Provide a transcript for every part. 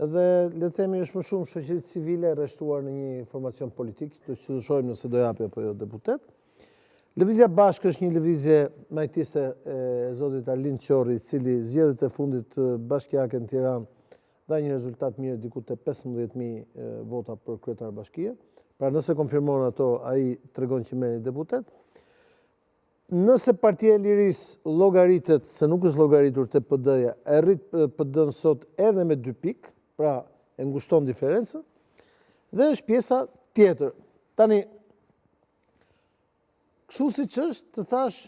Dhe le të themi është më shumë shoqëritë civile rreshtuar në një formacion politik, do të shohim nëse do japi apo jo deputet. Lëvizja Bashkë është një lëvizje majtiste e zotit Arlind Qorri, i cili zgjedhjet e fundit bashkiake në Tiranë dha një rezultat mirë, diku te 15.000 vota për kryetar bashkie. Pra nëse konfirmon ato, ai tregon që merr një deputet. Nëse Partia e Lirisë llogaritet, se nuk është llogaritur te PD-ja, e rrit PD-n sot edhe me 2 pikë, pra e ngushton diferencën, dhe është pjesa tjetër. Tani, kështu siç është, të thash,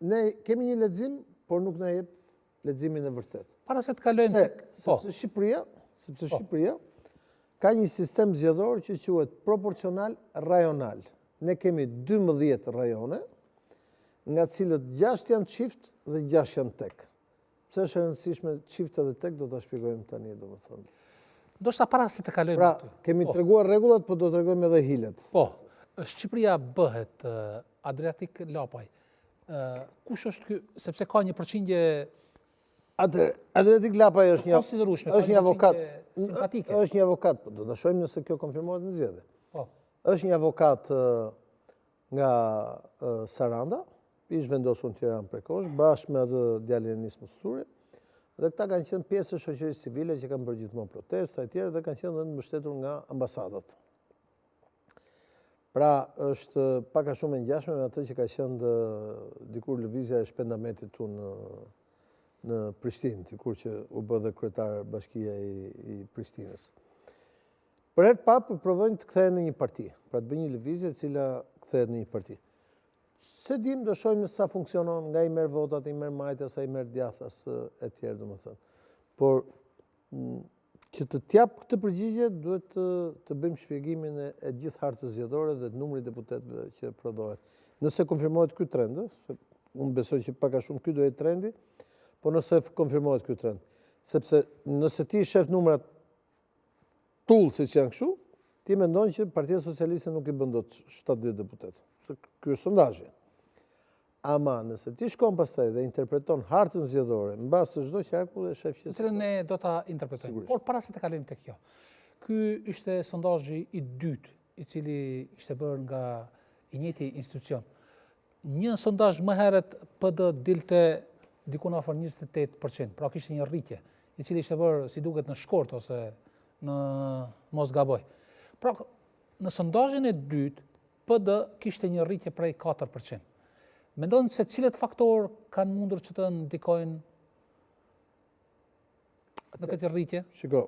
ne kemi një lexim, por nuk na jep leximin e vërtet. Para se të kalojmë tek sepse Shqipëria ka një sistem zgjedhor që quhet proporcional rajonal. Ne kemi 12 rajone, nga cilët 6 janë çift dhe 6 janë tek. Pse është e rëndësishme çift dhe tek, do ta shpjegojmë tani, domethënë. Ndoshta para se të kalojmë pra, aty. Kemi treguar rregullat, por do të tregojmë edhe hilet. Po, Shqipëria bëhet Adriatik Lapaj. Kush është ky, sepse ka një përqindje Adriatik Lapaj është një avokat simpatike. Është një avokat, do ta shohim nëse kjo konfirmohet në zgjedhje. Po. Është një avokat nga Saranda, ishte vendosur në Tiranë prekosh, bashkë me atë djalin e Nis Musturi, dhe këta kanë qenë pjesë e shoqërisë civile që kanë bërë gjithmonë protesta e tjera dhe kanë qenë edhe mbështetur nga ambasadat. Pra është pak a shumë e ngjashme me atë që ka qenë dikur lëvizja e shpendametit tu në Prishtinë, dikur që u bë dhe kryetar bashkia i Prishtinës. Për herë të parë provojnë të kthehen në një parti, pra të bëjnë një lëvizje e cila kthehet në një parti. Se dim, do shohim në sa funksionon, nga i merr votat, i merr majtas, i merr djathtas e tjerë, domethënë. Por që të t'jap këtë përgjigje, duhet të bëjmë shpjegimin e gjithë hartës zgjedhore dhe të numrit deputetëve që prodhohen. Nëse konfirmohet ky trend, unë besoj që pak a shumë ky do jetë trendi, por nëse konfirmohet ky trend, sepse nëse ti shef numrat tull siç janë kështu, ti mendon që Partia Socialiste nuk i bën dot 70 deputet. Ky është sondazhi. Ama nëse ti shkon pastaj dhe interpreton hartën zgjedhore mbas të çdo qarku dhe shef që cilën ne do ta interpretojmë. Por para se të kalojmë tek kjo. Ky ishte sondazhi i dytë i cili ishte bërë nga i njëjti institucion. Një sondazh më herët PD dilte diku në afër 28%, pra kishte një rritje, i cili ishte bërë si duket në Shkort ose në mos gaboj. Pra në sondazhin e dytë PD kishte një rritje prej 4%. Mendon se cilët faktorë kanë mundur që të ndikojnë në këtë rritje? Shiko,